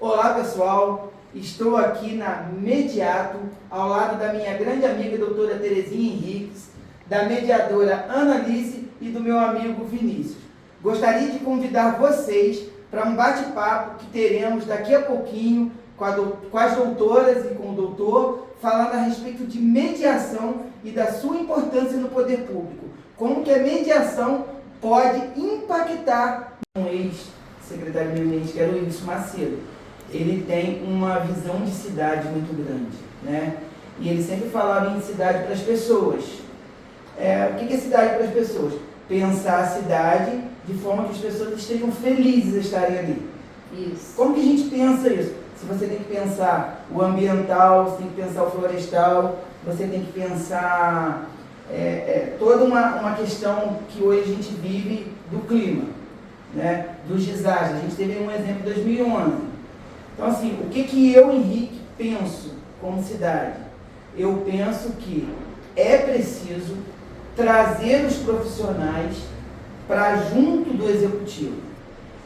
Olá pessoal, estou aqui na Mediato, ao lado da minha grande amiga doutora Terezinha Henriques, da mediadora Ana Alice e do meu amigo Vinícius. Gostaria de convidar vocês para um bate-papo que teremos daqui a pouquinho com as doutoras e com o doutor, falando a respeito de mediação e da sua importância no poder público. Como que a mediação pode impactar um ex-secretário de Meio Ambiente, que era o Wilson Macedo. Ele tem uma visão de cidade muito grande, né? E ele sempre falava em cidade para as pessoas. O que é cidade para as pessoas? Pensar a cidade de forma que as pessoas estejam felizes de estarem ali. Isso. Como que a gente pensa isso? Se você tem que pensar o ambiental, você tem que pensar o florestal, você tem que pensar toda uma questão que hoje a gente vive do clima, né? Dos desastres. A gente teve um exemplo em 2011. Então, assim, o que eu, Henrique, penso como cidade? Eu penso que é preciso trazer os profissionais para junto do executivo.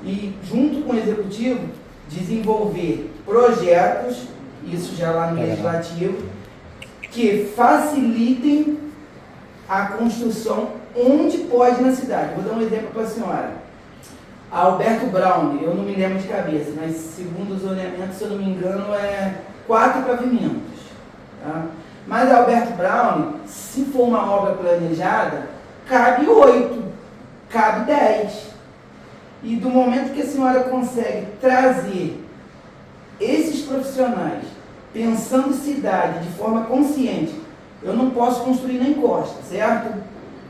E, junto com o executivo, desenvolver projetos, isso já lá no legislativo, que facilitem a construção onde pode na cidade. Vou dar um exemplo para a senhora. A Alberto Brown, eu não me lembro de cabeça, mas segundo o zoneamento, se eu não me engano, é 4 pavimentos. Tá? Mas a Alberto Brown, se for uma obra planejada, cabe 8, cabe 10. E do momento que a senhora consegue trazer esses profissionais, pensando cidade de forma consciente, eu não posso construir na encosta, certo?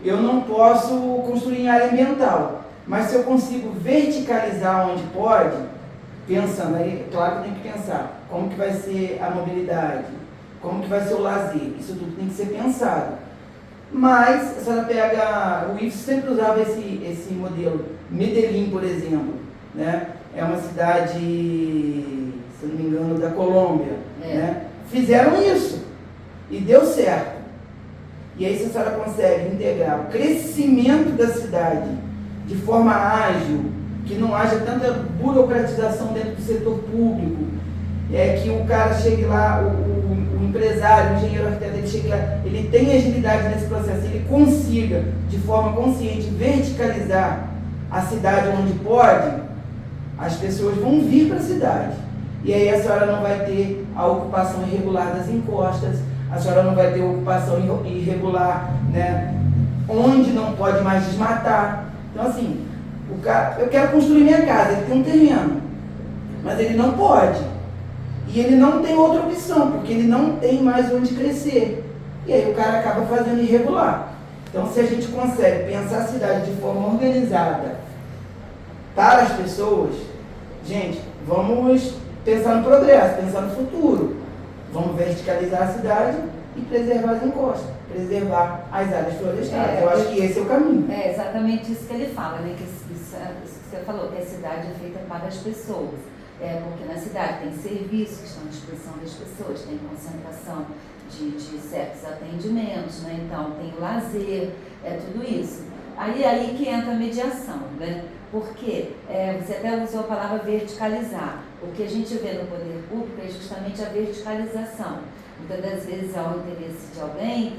Eu não posso construir em área ambiental. Mas se eu consigo verticalizar onde pode, pensando, aí claro que tem que pensar, como que vai ser a mobilidade, como que vai ser o lazer, isso tudo tem que ser pensado. Mas a senhora pega, o Ives sempre usava esse modelo, Medellín, por exemplo, né? É uma cidade, se eu não me engano, da Colômbia, né? Fizeram isso e deu certo. E aí se a senhora consegue integrar o crescimento da cidade de forma ágil, que não haja tanta burocratização dentro do setor público, que o cara chegue lá, o empresário, o engenheiro arquiteto, ele chegue lá, ele tem agilidade nesse processo, ele consiga, de forma consciente, verticalizar a cidade onde pode, as pessoas vão vir para a cidade. E aí a senhora não vai ter a ocupação irregular das encostas, a senhora não vai ter ocupação irregular, né, onde não pode mais desmatar. Então, assim, o cara, eu quero construir minha casa, ele tem um terreno, mas ele não pode. E ele não tem outra opção, porque ele não tem mais onde crescer. E aí o cara acaba fazendo irregular. Então, se a gente consegue pensar a cidade de forma organizada para as pessoas, gente, vamos pensar no progresso, pensar no futuro. Vamos verticalizar a cidade e preservar as encostas, preservar as áreas florestais. Eu acho que esse é o caminho. É exatamente isso que ele fala, né? Que isso que você falou, que a cidade é feita para as pessoas. Porque na cidade tem serviços que estão à disposição das pessoas, tem concentração de certos atendimentos, né? Então tem o lazer, tudo isso. Aí que entra a mediação, né? Porque você até usou a palavra verticalizar. O que a gente vê no poder público é justamente a verticalização. Muitas das vezes há o interesse de alguém,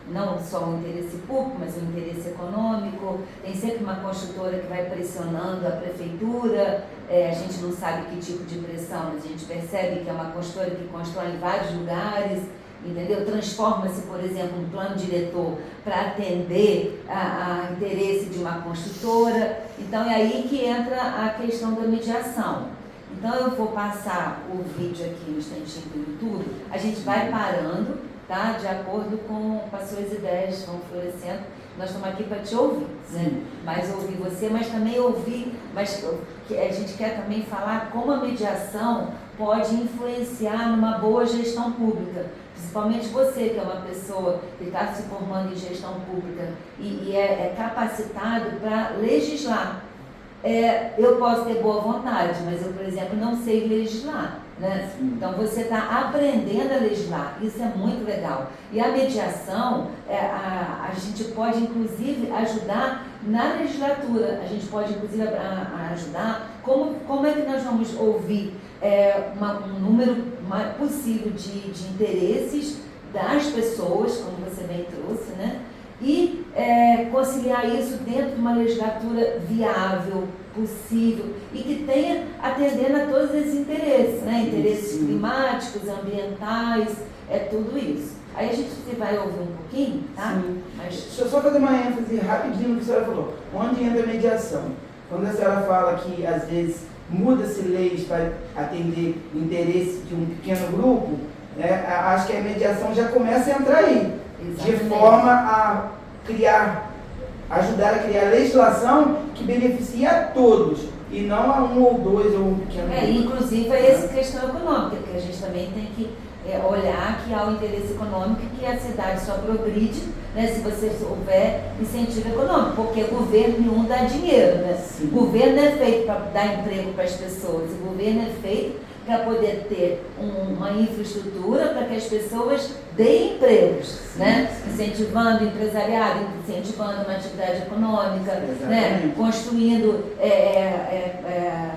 não só o interesse público, mas o interesse econômico. Tem sempre uma construtora que vai pressionando a prefeitura, a gente não sabe que tipo de pressão, mas a gente percebe que é uma construtora que constrói em vários lugares, entendeu? Transforma-se, por exemplo, um plano diretor para atender a interesse de uma construtora. Então é aí que entra a questão da mediação. Então eu vou passar o vídeo aqui no instantinho do YouTube, a gente vai parando, tá? De acordo com as suas ideias vão florescendo. Nós estamos aqui para te ouvir, né? Mas ouvir você, mas também ouvir, mas a gente quer também falar como a mediação pode influenciar numa boa gestão pública. Principalmente você, que é uma pessoa que está se formando em gestão pública e é capacitado para legislar. Eu posso ter boa vontade, mas eu, por exemplo, não sei legislar, né? Então você está aprendendo a legislar, isso é muito legal. E a mediação, a gente pode inclusive ajudar na legislatura, a gente pode inclusive ajudar como é que nós vamos ouvir um número possível de interesses das pessoas, como você bem trouxe, né? E conciliar isso dentro de uma legislatura viável, possível, e que tenha atendendo a todos esses interesses, né? Interesses climáticos, ambientais, tudo isso. Aí a gente vai ouvir um pouquinho, tá? Sim. Mas... Deixa eu só fazer uma ênfase rapidinho no que a senhora falou. Onde entra a mediação? Quando a senhora fala que, às vezes, muda-se leis para atender o interesse de um pequeno grupo, acho que a mediação já começa a entrar aí. Exatamente. De forma a ajudar a criar legislação que beneficie a todos, e não a um ou dois ou um pequeno grupo. Inclusive essa questão econômica, que a gente também tem que olhar que há o interesse econômico e que a cidade só progride, né, se você houver incentivo econômico, porque governo nenhum dá dinheiro, né? Sim. O governo é feito para dar emprego para as pessoas, o governo é feito para poder ter uma infraestrutura para que as pessoas deem empregos, sim, né? Sim. Incentivando o empresariado, incentivando uma atividade econômica, né? Construindo,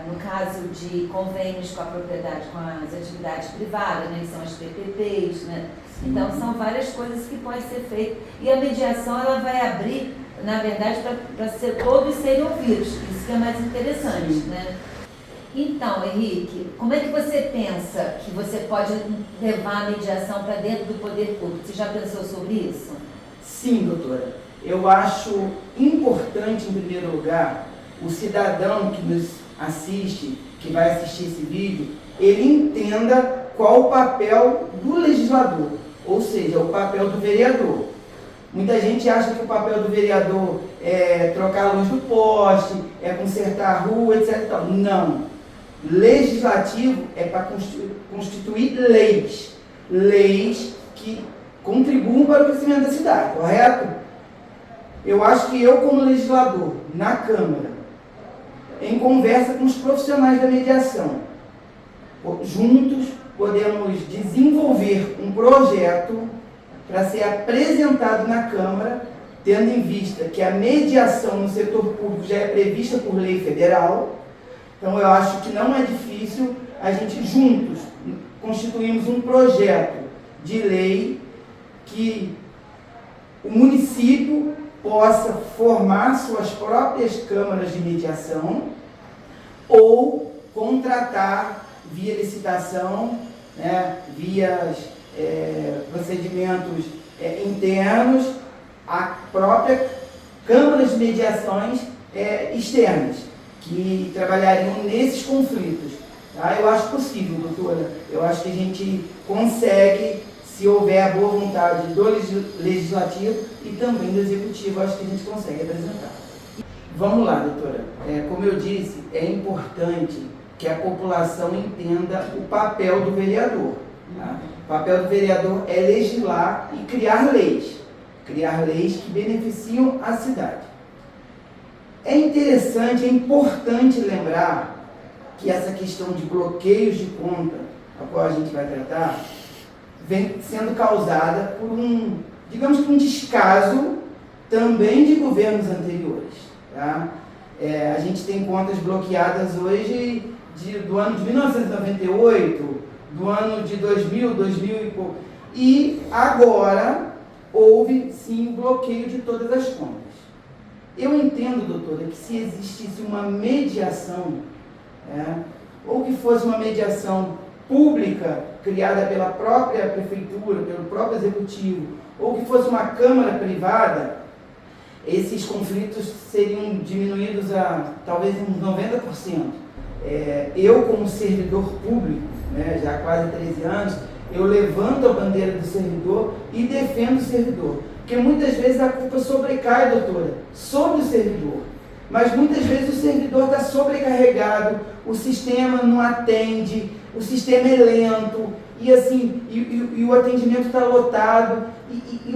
no caso de convênios com a propriedade, com as atividades privadas, né? Que são as PPPs, né? Sim. Então, são várias coisas que podem ser feitas. E a mediação, ela vai abrir, na verdade, para todos serem ouvidos. Isso que é mais interessante, sim, né? Então, Henrique, como é que você pensa que você pode levar a mediação para dentro do poder público? Você já pensou sobre isso? Sim, doutora. Eu acho importante, em primeiro lugar, o cidadão que nos assiste, que vai assistir esse vídeo, ele entenda qual o papel do legislador, ou seja, o papel do vereador. Muita gente acha que o papel do vereador é trocar a luz do poste, é consertar a rua, etc. Não. Legislativo é para constituir leis que contribuam para o crescimento da cidade, correto? Eu acho que eu, como legislador, na Câmara, em conversa com os profissionais da mediação, juntos podemos desenvolver um projeto para ser apresentado na Câmara, tendo em vista que a mediação no setor público já é prevista por lei federal. Então, eu acho que não é difícil a gente juntos constituirmos um projeto de lei que o município possa formar suas próprias câmaras de mediação ou contratar via licitação, né, via procedimentos internos, a própria câmara de mediações externas, que trabalhariam nesses conflitos. Tá? Eu acho possível, doutora. Eu acho que a gente consegue, se houver a boa vontade do legislativo e também do executivo, acho que a gente consegue apresentar. Vamos lá, doutora. Como eu disse, é importante que a população entenda o papel do vereador. Tá? O papel do vereador é legislar e criar leis que beneficiam a cidade. É interessante, é importante lembrar que essa questão de bloqueios de conta, a qual a gente vai tratar, vem sendo causada por digamos que um descaso também de governos anteriores. Tá? A gente tem contas bloqueadas hoje do ano de 1998, do ano de 2000 e pouco. E agora houve sim o bloqueio de todas as contas. Eu entendo, doutora, que se existisse uma mediação, ou que fosse uma mediação pública, criada pela própria prefeitura, pelo próprio executivo, ou que fosse uma câmara privada, esses conflitos seriam diminuídos a talvez uns 90%. Eu, como servidor público, já há quase 13 anos, eu levanto a bandeira do servidor e defendo o servidor. Porque muitas vezes a culpa sobrecai, doutora, sobre o servidor. Mas muitas vezes o servidor está sobrecarregado, o sistema não atende, o sistema é lento, e o atendimento está lotado, e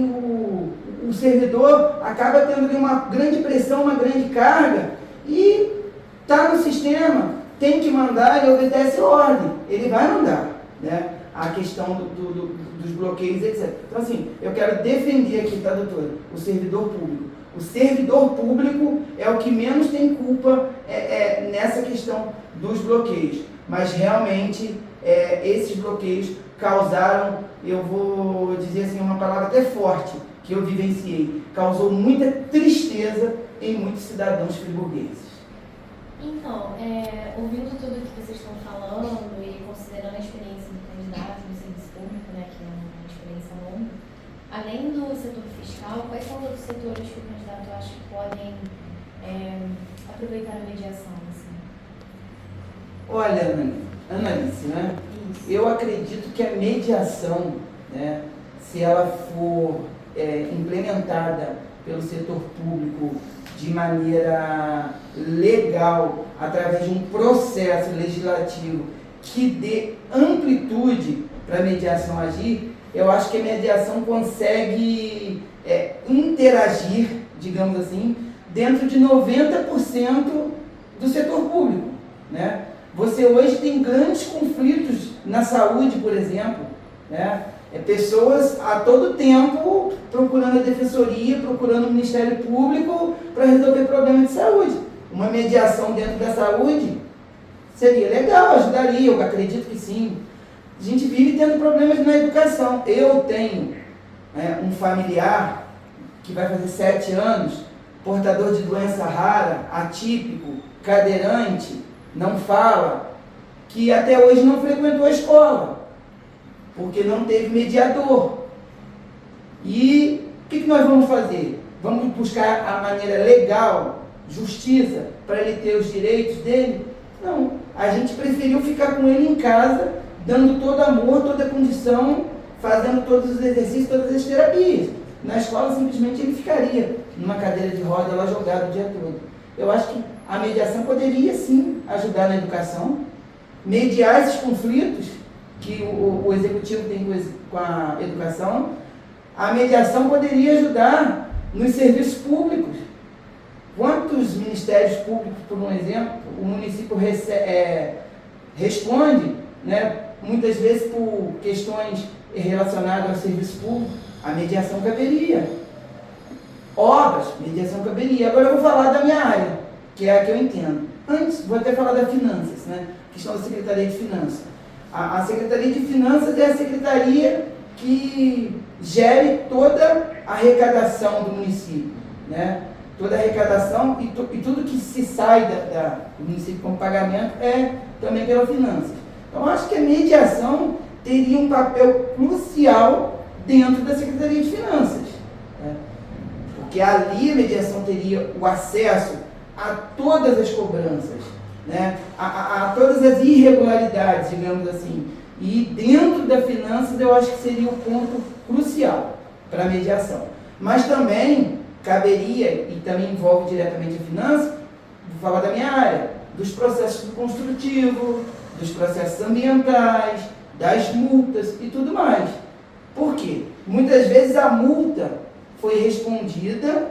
o servidor acaba tendo ali uma grande pressão, uma grande carga, e está no sistema, tem que mandar, ele obedece a ordem, ele vai mandar, né? A questão dos bloqueios, etc. Então, assim, eu quero defender aqui, tá, doutora? O servidor público. O servidor público é o que menos tem culpa nessa questão dos bloqueios. Mas realmente esses bloqueios causaram, eu vou dizer assim, uma palavra até forte, que eu vivenciei, causou muita tristeza em muitos cidadãos friburgueses. Então, ouvindo tudo que vocês estão falando e considerando a experiência do candidato no serviço público, né, que é uma experiência longa, além do setor fiscal, quais são outros setores que o candidato acha que podem aproveitar a mediação? Assim? Olha, Analice, né? Eu acredito que a mediação, né, se ela for implementada pelo setor público de maneira legal, através de um processo legislativo que dê amplitude para a mediação agir, eu acho que a mediação consegue interagir, digamos assim, dentro de 90% do setor público, né? Você hoje tem grandes conflitos na saúde, por exemplo, né? Pessoas a todo tempo procurando a defensoria, procurando o Ministério Público para resolver problemas de saúde. Uma mediação dentro da saúde seria legal, ajudaria, eu acredito que sim. A gente vive tendo problemas na educação. Eu tenho um familiar que vai fazer 7 anos, portador de doença rara, atípico, cadeirante, não fala, que até hoje não frequentou a escola, porque não teve mediador. E o que nós vamos fazer? Vamos buscar a maneira legal, justiça, para ele ter os direitos dele? Não, a gente preferiu ficar com ele em casa, dando todo amor, toda condição, fazendo todos os exercícios, todas as terapias. Na escola, simplesmente, ele ficaria numa cadeira de roda lá jogado o dia todo. Eu acho que a mediação poderia, sim, ajudar na educação, mediar esses conflitos que o executivo tem com a educação. A mediação poderia ajudar nos serviços públicos. Quantos ministérios públicos, por um exemplo, o município responde, né, muitas vezes por questões relacionadas ao serviço público? A mediação caberia. Obras, mediação caberia. Agora eu vou falar da minha área, que é a que eu entendo. Antes, vou até falar das finanças, né? Questão da Secretaria de Finanças. A Secretaria de Finanças é a secretaria que gere toda a arrecadação do município, né? Toda a arrecadação e tudo que se sai do município como pagamento é também pela finanças. Então, acho que a mediação teria um papel crucial dentro da Secretaria de Finanças, né? Porque ali a mediação teria o acesso a todas as cobranças, né? a todas as irregularidades, digamos assim. E dentro da finanças eu acho que seria o ponto crucial para a mediação. Mas também caberia, e também envolve diretamente a finança, vou falar da minha área, dos processos do construtivo, dos processos ambientais, das multas e tudo mais. Por quê? Muitas vezes a multa foi respondida,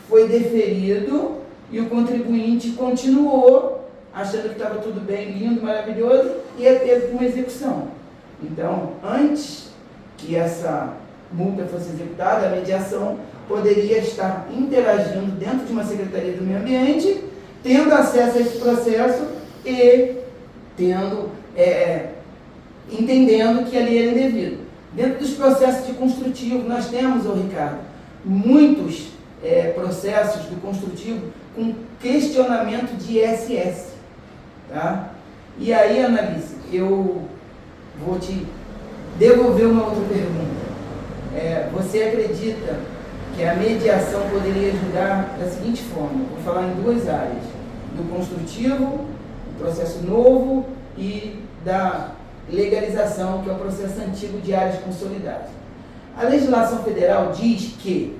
foi deferido e o contribuinte continuou achando que estava tudo bem, lindo, maravilhoso, e teve uma execução. Então, antes que essa multa fosse executada, a mediação poderia estar interagindo dentro de uma Secretaria do Meio Ambiente, tendo acesso a esse processo e entendendo que ali era indevido. Dentro dos processos de construtivo, nós temos, Ricardo, muitos processos do construtivo com questionamento de ISS. Tá? E aí, Analice, eu vou te devolver uma outra pergunta. Você acredita que a mediação poderia ajudar da seguinte forma? Vou falar em 2 áreas: do construtivo, o processo novo, e da legalização, que é o processo antigo de áreas consolidadas. A legislação federal diz que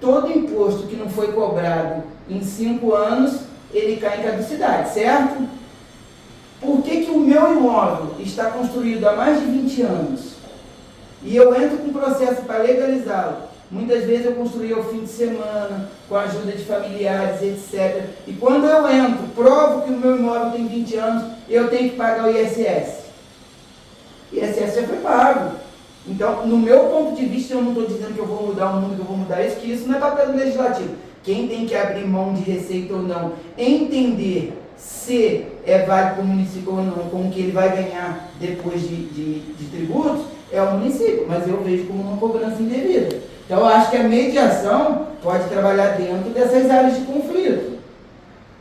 todo imposto que não foi cobrado em 5 anos, ele cai em caducidade, certo? Por que o meu imóvel está construído há mais de 20 anos e eu entro com um processo para legalizá-lo? Muitas vezes eu construí ao fim de semana, com a ajuda de familiares, etc. E quando eu entro, provo que o meu imóvel tem 20 anos, eu tenho que pagar o ISS. O ISS já foi pago. Então, no meu ponto de vista, eu não estou dizendo que eu vou mudar o mundo, que eu vou mudar isso, que isso não é papel do legislativo. quem tem que abrir mão de receita ou não, entender se é válido para o município ou não, com o que ele vai ganhar depois de tributos, é o município, mas eu vejo como uma cobrança indevida. Então eu acho que a mediação pode trabalhar dentro dessas áreas de conflito.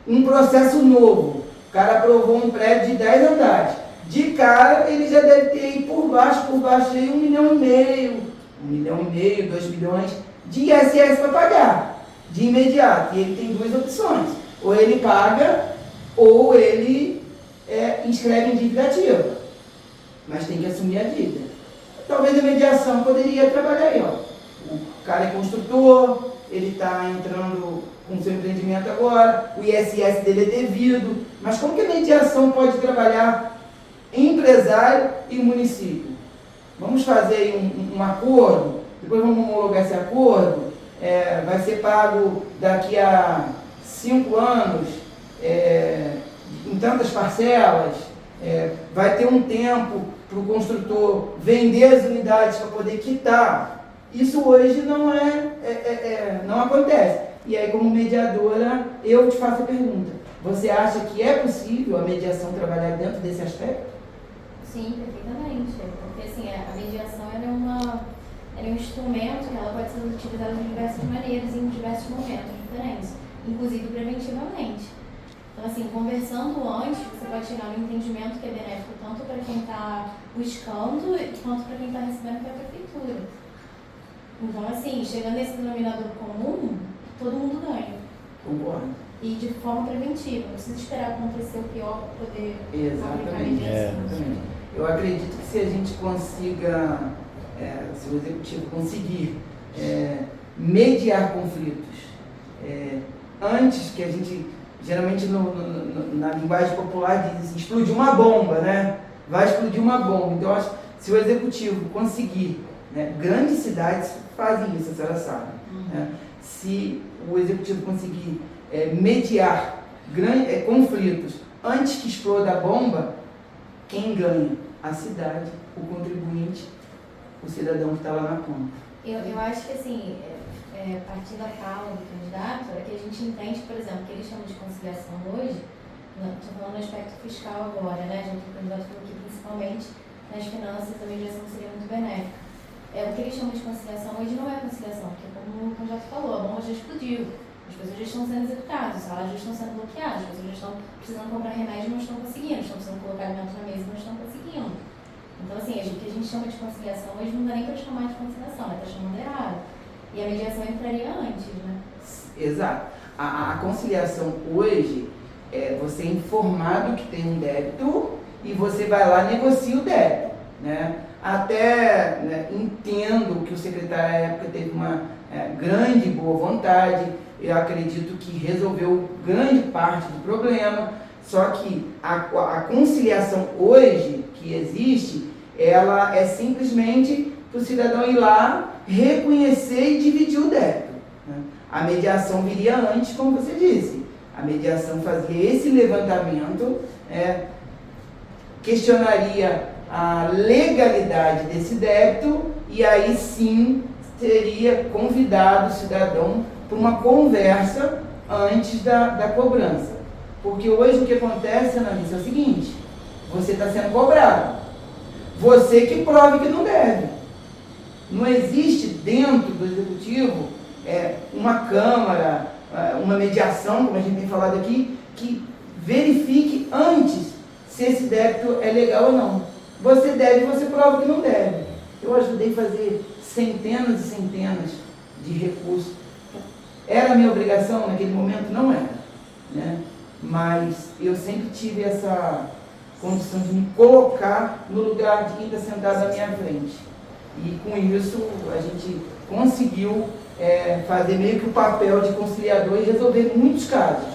Um processo novo, o cara aprovou um prédio de 10 andares, de cara ele já deve ter aí por baixo aí 1,5 milhão, 2 milhões de ISS para pagar, de imediato. E ele tem duas opções, ou ele paga, ou ele inscreve em dívida ativa, mas tem que assumir a dívida. Talvez a mediação poderia trabalhar aí, ó. O cara é construtor, ele está entrando com seu empreendimento agora, o ISS dele é devido, mas como que a mediação pode trabalhar empresário e município? Vamos fazer aí um acordo, depois vamos homologar esse acordo, vai ser pago daqui a 5 anos, em tantas parcelas, vai ter um tempo para o construtor vender as unidades para poder quitar. Isso hoje não acontece. E aí, como mediadora, eu te faço a pergunta: você acha que é possível a mediação trabalhar dentro desse aspecto? Sim, perfeitamente. Porque assim, a mediação ela é um instrumento que ela pode ser utilizada de diversas maneiras em diversos momentos diferentes, inclusive preventivamente. Então, assim, conversando antes, você pode chegar num entendimento que é benéfico tanto para quem está buscando quanto para quem está recebendo, que é a prefeitura. Então, assim, chegando nesse denominador comum, todo mundo ganha. Concordo. E de forma preventiva, não precisa esperar acontecer o pior para poder aplicar a Exatamente. mediação. Eu acredito que se a gente consiga, se o executivo conseguir mediar conflitos, antes que a gente, geralmente na linguagem popular diz assim, explodir uma bomba, né? Vai explodir uma bomba. Então, acho que se o executivo conseguir, né, grandes cidades fazem isso, a senhora sabe. Né? Se o executivo conseguir mediar conflitos antes que exploda a bomba, quem ganha? A cidade, o contribuinte, o cidadão que está lá na ponta. Eu acho que, assim, partindo da fala do candidato, é que a gente entende, por exemplo, que eles chamam de conciliação hoje, estou falando no aspecto fiscal agora, né? Já que o candidato falou que principalmente nas finanças a mediação seria muito benéfica. O que eles chamam de conciliação hoje não é conciliação, porque como o candidato falou, a bomba já explodiu, as pessoas já estão sendo executadas, os salários já estão sendo bloqueados, as pessoas já estão precisando comprar remédio e não estão conseguindo, estão precisando colocar alimento na mesa e não estão conseguindo. Então, assim, o que a gente chama de conciliação hoje não dá nem para chamar de conciliação, está chamando errado. E a mediação entraria antes, né? Exato. A conciliação hoje é você informado que tem um débito e você vai lá e negocia o débito, né? Até, né, entendo que o secretário à época teve uma grande boa vontade, eu acredito que resolveu grande parte do problema, só que a conciliação hoje que existe, ela é simplesmente para o cidadão ir lá, reconhecer e dividir o débito. Né? A mediação viria antes, como você disse. A mediação fazia esse levantamento, questionaria a legalidade desse débito e aí sim teria convidado o cidadão para uma conversa antes da cobrança. Porque hoje o que acontece, Ananice, é o seguinte: você está sendo cobrado, você que prove que não deve. Não existe dentro do executivo uma câmara, uma mediação, como a gente tem falado aqui, que verifique antes se esse débito é legal ou não. Você deve, você prova que não deve. Eu ajudei a fazer centenas e centenas de recursos. Era minha obrigação naquele momento? Não era, né? Mas eu sempre tive essa condição de me colocar no lugar de quem está sentado à minha frente. E com isso a gente conseguiu fazer meio que o papel de conciliador e resolver muitos casos.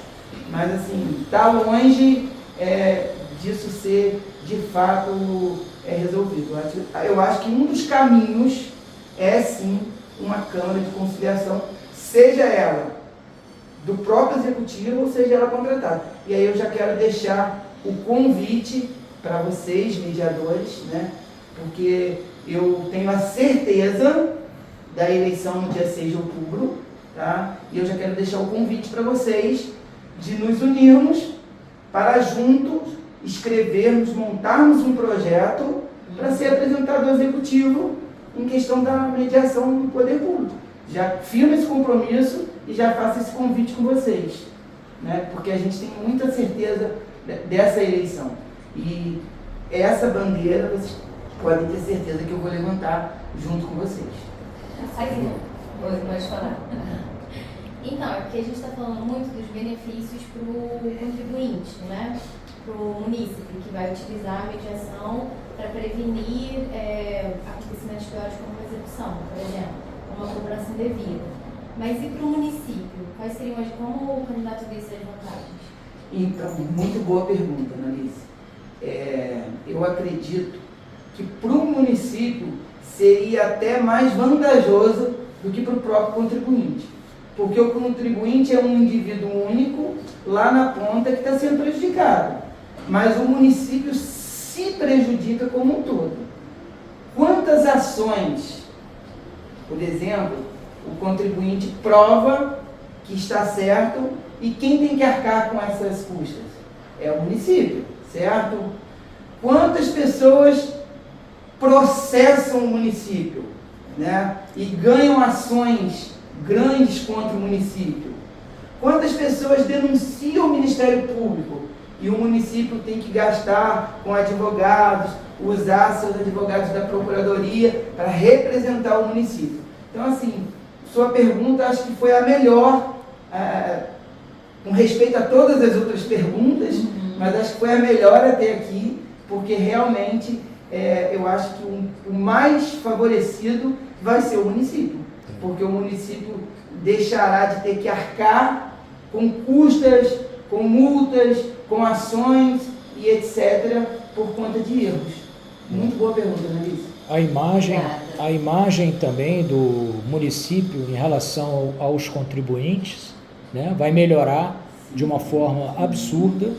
Mas assim, está longe disso ser de fato resolvido. Eu acho que um dos caminhos é sim uma Câmara de Conciliação, seja ela do próprio Executivo ou seja ela contratada. E aí eu já quero deixar o convite para vocês, mediadores, né? Porque eu tenho a certeza da eleição no dia 6 de outubro, tá? E eu já quero deixar o convite para vocês de nos unirmos para juntos escrevermos, montarmos um projeto para ser apresentado ao Executivo em questão da mediação do poder público. Já firmo esse compromisso e já faço esse convite com vocês, né? Porque a gente tem muita certeza dessa eleição. E essa bandeira, vocês podem ter certeza que eu vou levantar junto com vocês. Pode falar. Então, é porque a gente está falando muito dos benefícios para o contribuinte, né? Para o munícipe, que vai utilizar a mediação para prevenir acontecimentos piores como uma execução, por exemplo, uma cobrança indevida. Mas e para o município? Quais seriam como o candidato vê essas vantagens? Então, muito boa pergunta, Analice. Eu acredito que para o município seria até mais vantajoso do que para o próprio contribuinte. Porque o contribuinte é um indivíduo único lá na ponta que está sendo prejudicado. Mas o município se prejudica como um todo. Quantas ações, por exemplo, o contribuinte prova que está certo e quem tem que arcar com essas custas? É o município, certo? Quantas pessoas processam o município, né? E ganham ações grandes contra o município? Quantas pessoas denunciam o Ministério Público e o município tem que gastar com advogados, usar seus advogados da Procuradoria para representar o município? Então, assim, sua pergunta acho que foi a melhor, com respeito a todas as outras perguntas, mas acho que foi a melhor até aqui, porque realmente eu acho que o mais favorecido vai ser o município, porque o município deixará de ter que arcar com custas, com multas, com ações e etc. por conta de erros. Muito boa pergunta, Analice. A imagem também do município em relação aos contribuintes, né, vai melhorar de uma forma absurda,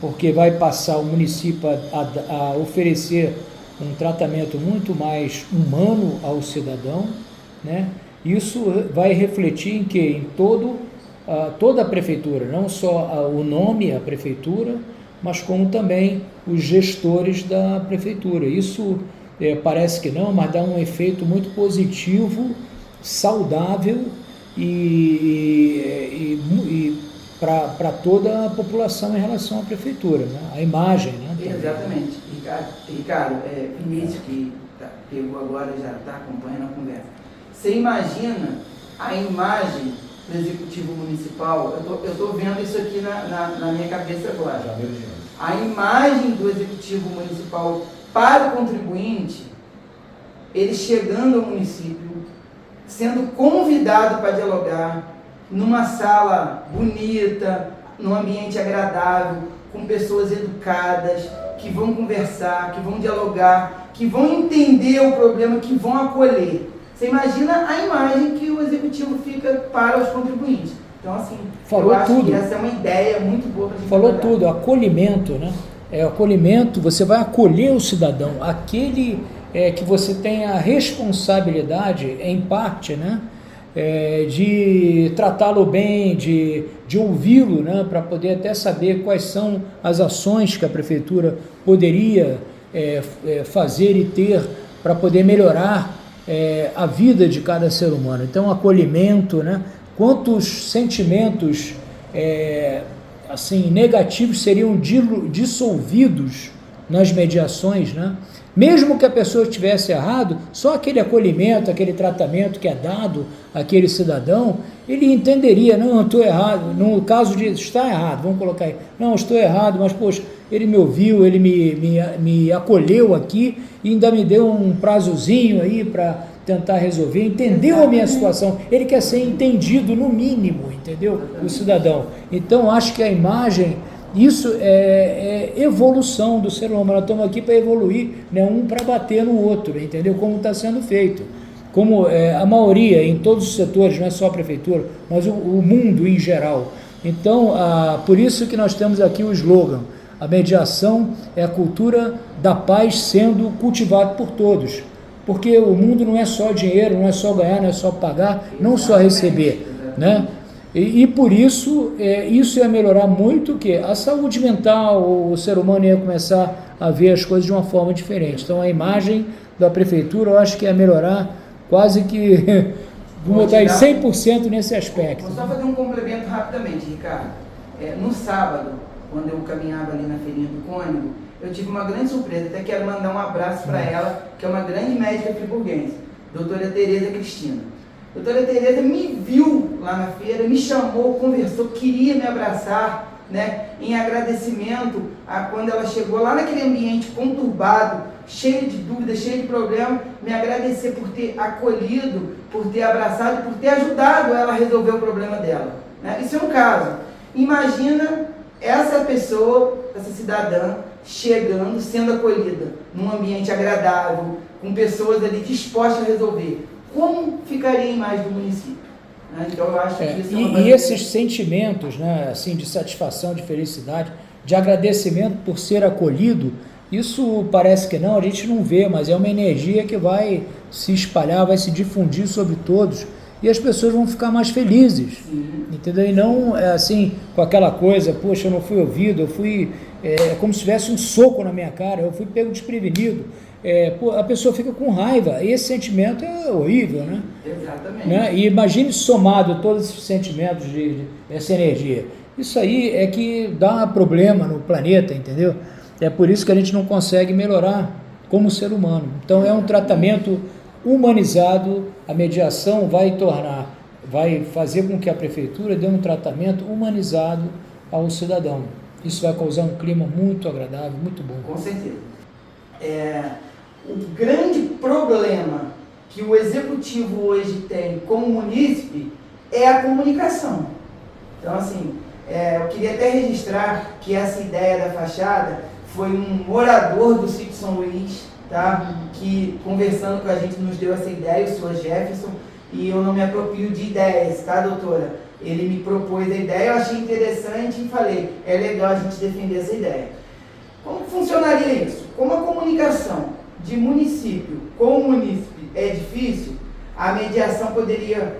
porque vai passar o município a oferecer um tratamento muito mais humano ao cidadão, né? Isso vai refletir em que? Em toda a prefeitura, não só o nome, a prefeitura, mas como também os gestores da prefeitura. Isso parece que não, mas dá um efeito muito positivo, saudável e para toda a população em relação à prefeitura, né? A imagem, né? Exatamente. Ricardo, Vinícius, que pegou agora, já está acompanhando a conversa. Você imagina a imagem do Executivo Municipal? Eu estou vendo isso aqui na minha cabeça agora. A imagem do Executivo Municipal para o contribuinte, ele chegando ao município, sendo convidado para dialogar, numa sala bonita, num ambiente agradável, com pessoas educadas, que vão conversar, que vão dialogar, que vão entender o problema, que vão acolher. Você imagina a imagem que o Executivo fica para os contribuintes. Então, assim, falou eu acho tudo. que essa é uma ideia muito boa para a gente Falou trabalhar. tudo, acolhimento, né? Acolhimento, você vai acolher o cidadão, aquele que você tem a responsabilidade, em parte, né? De tratá-lo bem, de ouvi-lo, né? Para poder até saber quais são as ações que a prefeitura poderia fazer e ter para poder melhorar a vida de cada ser humano. Então, acolhimento, né? Quantos sentimentos assim, negativos seriam dissolvidos nas mediações, né? Mesmo que a pessoa estivesse errado, só aquele acolhimento, aquele tratamento que é dado àquele cidadão, ele entenderia, não, eu estou errado, no caso de estar errado, vamos colocar aí, não, estou errado, mas poxa, ele me ouviu, ele me acolheu aqui e ainda me deu um prazozinho aí para tentar resolver, entendeu a minha situação, ele quer ser entendido no mínimo, entendeu? O cidadão. Então, acho que a imagem, isso é evolução do ser humano, nós estamos aqui para evoluir, né? Um para bater no outro, entendeu? Como está sendo feito. Como a maioria, em todos os setores, não é só a prefeitura, mas o mundo em geral. Então, por isso que nós temos aqui o slogan, a mediação é a cultura da paz sendo cultivada por todos. Porque o mundo não é só dinheiro, não é só ganhar, não é só pagar, não só receber. né? E por isso, isso ia melhorar muito o quê? A saúde mental, o ser humano ia começar a ver as coisas de uma forma diferente. Então a imagem da prefeitura eu acho que ia melhorar quase que, vamos botar aí 100% nesse aspecto. Vou só fazer um complemento rapidamente, Ricardo. No sábado, quando eu caminhava ali na feirinha do Cônigo, eu tive uma grande surpresa, até quero mandar um abraço para ela, que é uma grande médica friburguense, doutora Tereza Cristina. Doutora Tereza me viu lá na feira, me chamou, conversou, queria me abraçar, né, em agradecimento a quando ela chegou lá naquele ambiente conturbado, cheio de dúvidas, cheio de problemas, me agradecer por ter acolhido, por ter abraçado, por ter ajudado ela a resolver o problema dela, né? Isso é um caso. Imagina essa pessoa, essa cidadã, chegando, sendo acolhida num ambiente agradável, com pessoas ali dispostas a resolver. Como ficaria a imagem do município? Né? Então eu acho que isso é uma e esses sentimentos, né, assim, de satisfação, de felicidade, de agradecimento por ser acolhido, isso parece que não, a gente não vê, mas é uma energia que vai se espalhar, vai se difundir sobre todos e as pessoas vão ficar mais felizes. Sim. Entendeu? E não assim, com aquela coisa, poxa, eu não fui ouvido, eu fui, como se tivesse um soco na minha cara, eu fui pego desprevenido. A pessoa fica com raiva, e esse sentimento é horrível, né? Exatamente. Né? E imagine somado todos esses sentimentos, essa energia. Isso aí é que dá problema no planeta, entendeu? É por isso que a gente não consegue melhorar como ser humano. Então é um tratamento humanizado, a mediação vai fazer com que a prefeitura dê um tratamento humanizado ao cidadão. Isso vai causar um clima muito agradável, muito bom. Com certeza. O grande problema que o executivo hoje tem como munícipe é a comunicação. Então, assim, eu queria até registrar que essa ideia da fachada foi um morador do sítio São Luís, tá? Que conversando com a gente nos deu essa ideia, o senhor Jefferson, e eu não me aproprio de ideias, tá, doutora? Ele me propôs a ideia, eu achei interessante e falei, é legal a gente defender essa ideia. Como funcionaria isso? Como a comunicação de município com munícipe é difícil, a mediação poderia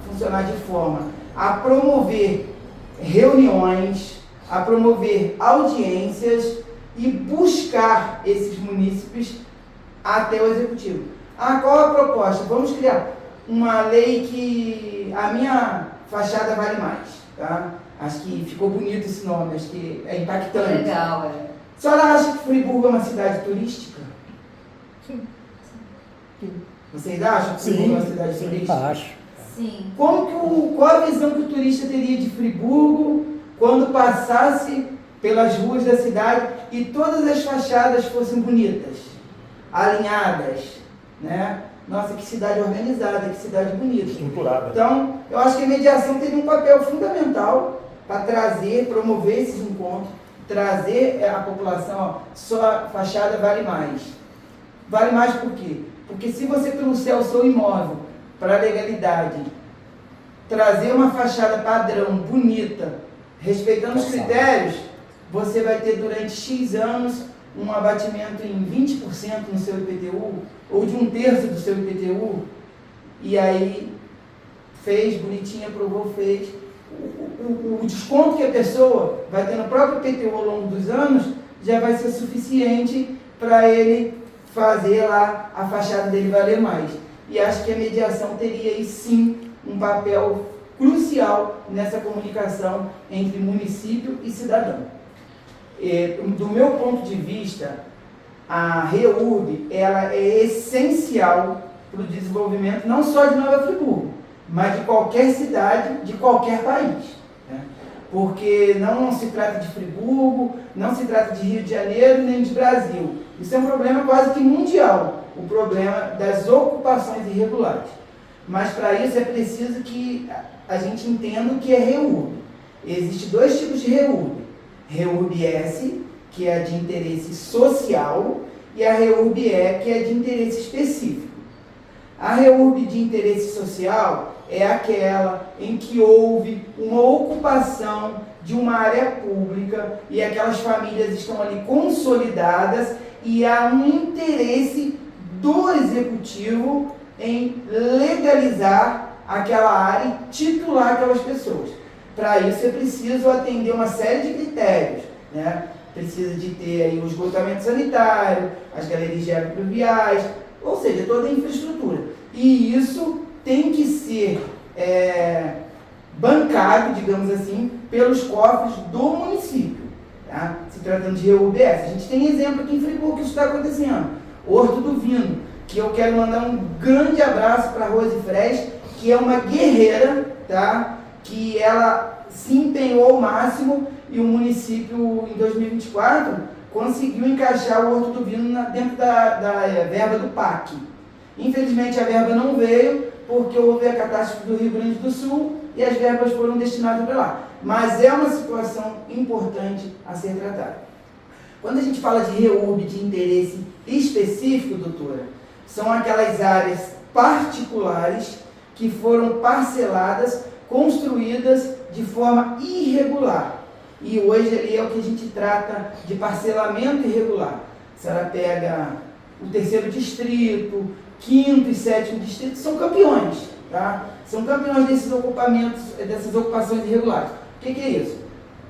funcionar de forma a promover reuniões, a promover audiências e buscar esses munícipes até o executivo. Qual a proposta? Vamos criar uma lei que a minha fachada vale mais, tá? Acho que ficou bonito esse nome, acho que é impactante. Legal, A senhora acha que Friburgo é uma cidade turística? Sim. Vocês acham que Friburgo é uma cidade turística? Acho. Sim. Qual a visão que o turista teria de Friburgo quando passasse pelas ruas da cidade e todas as fachadas fossem bonitas, alinhadas, né? Nossa, que cidade organizada, que cidade bonita. Estruturada. Então, eu acho que a mediação teria um papel fundamental para promover esses encontros, trazer a população, sua fachada vale mais. Vale mais por quê? Porque se você trouxer o seu imóvel para a legalidade, trazer uma fachada padrão, bonita, respeitando os critérios, você vai ter durante X anos um abatimento em 20% no seu IPTU, ou de 1/3 do seu IPTU, e aí fez, bonitinho, aprovou, fez. O desconto que a pessoa vai ter no próprio IPTU ao longo dos anos já vai ser suficiente para ele fazer lá a fachada dele valer mais. E acho que a mediação teria aí sim um papel crucial nessa comunicação entre município e cidadão. Do meu ponto de vista, a REURB ela é essencial para o desenvolvimento não só de Nova Friburgo, mas de qualquer cidade, de qualquer país. Né? Porque não se trata de Friburgo, não se trata de Rio de Janeiro, nem de Brasil. Isso é um problema quase que mundial, o problema das ocupações irregulares. Mas para isso é preciso que a gente entenda o que é REURB. Existem dois tipos de REURB. REURB-S, que é de interesse social, e a REURB-E, que é de interesse específico. A REURB de interesse social é aquela em que houve uma ocupação de uma área pública e aquelas famílias estão ali consolidadas e há um interesse do executivo em legalizar aquela área e titular aquelas pessoas. Para isso é preciso atender uma série de critérios, né? Precisa de ter aí o esgotamento sanitário, as galerias de água pluviais, ou seja, toda a infraestrutura. E isso tem que ser bancado, digamos assim, pelos cofres do município, tá? Se tratando de REURB-S. A gente tem exemplo aqui em Friburgo que isso está acontecendo. Horto do Vino, que eu quero mandar um grande abraço para a Rose Fresh, que é uma guerreira, tá? Que ela se empenhou ao máximo e o município, em 2024, conseguiu encaixar o Horto do Vino dentro da verba do PAC. Infelizmente a verba não veio, porque houve a catástrofe do Rio Grande do Sul e as verbas foram destinadas para lá. Mas é uma situação importante a ser tratada. Quando a gente fala de REURB de interesse específico, doutora, são aquelas áreas particulares que foram parceladas, construídas de forma irregular. E hoje ali é o que a gente trata de parcelamento irregular. Se ela pega o 3º distrito, 5º e 7º distrito, são campeões, tá? São campeões desses ocupamentos, dessas ocupações irregulares. O que é isso?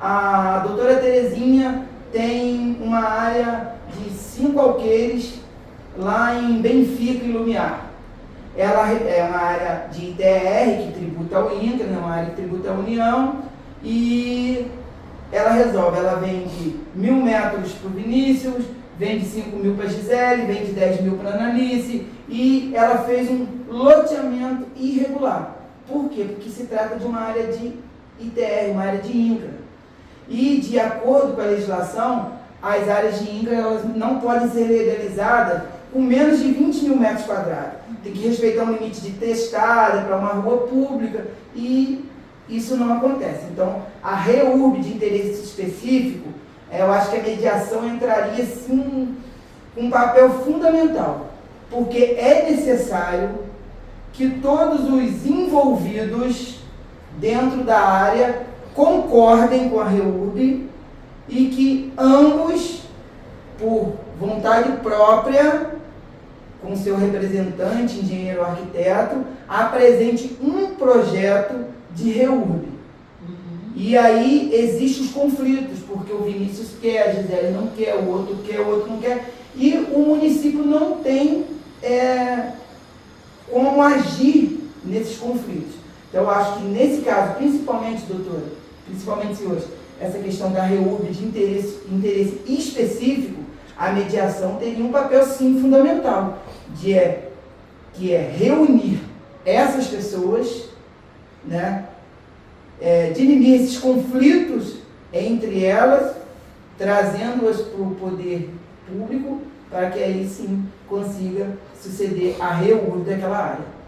A doutora Terezinha tem uma área de 5 alqueires lá em Benfica e Lumiar. Ela é uma área de ITR que tributa ao INCRA, é uma área que tributa à União, e ela resolve, ela vende 1.000 metros para o Vinícius, vende 5.000 para a Gisele, vende 10.000 para a Analice, e ela fez um loteamento irregular. Por quê? Porque se trata de uma área de ITR, uma área de INCRA. E, de acordo com a legislação, as áreas de INCRA elas não podem ser legalizadas com menos de 20.000 metros quadrados. Tem que respeitar um limite de testada para uma rua pública, e isso não acontece. Então, a REURB de interesse específico, eu acho que a mediação entraria sim com um papel fundamental, porque é necessário que todos os envolvidos dentro da área concordem com a REURB e que ambos, por vontade própria, com seu representante, engenheiro ou arquiteto, apresente um projeto de REURB. E aí existem os conflitos, porque o Vinícius quer, a Gisele não quer, o outro não quer, e o município não tem como agir nesses conflitos. Então eu acho que nesse caso, principalmente, doutora, principalmente se hoje, essa questão da REURB de interesse específico, a mediação teria um papel sim fundamental, que é reunir essas pessoas, né, dirimir esses conflitos entre elas, trazendo-as para o poder público, para que aí sim consiga suceder a REURB daquela área.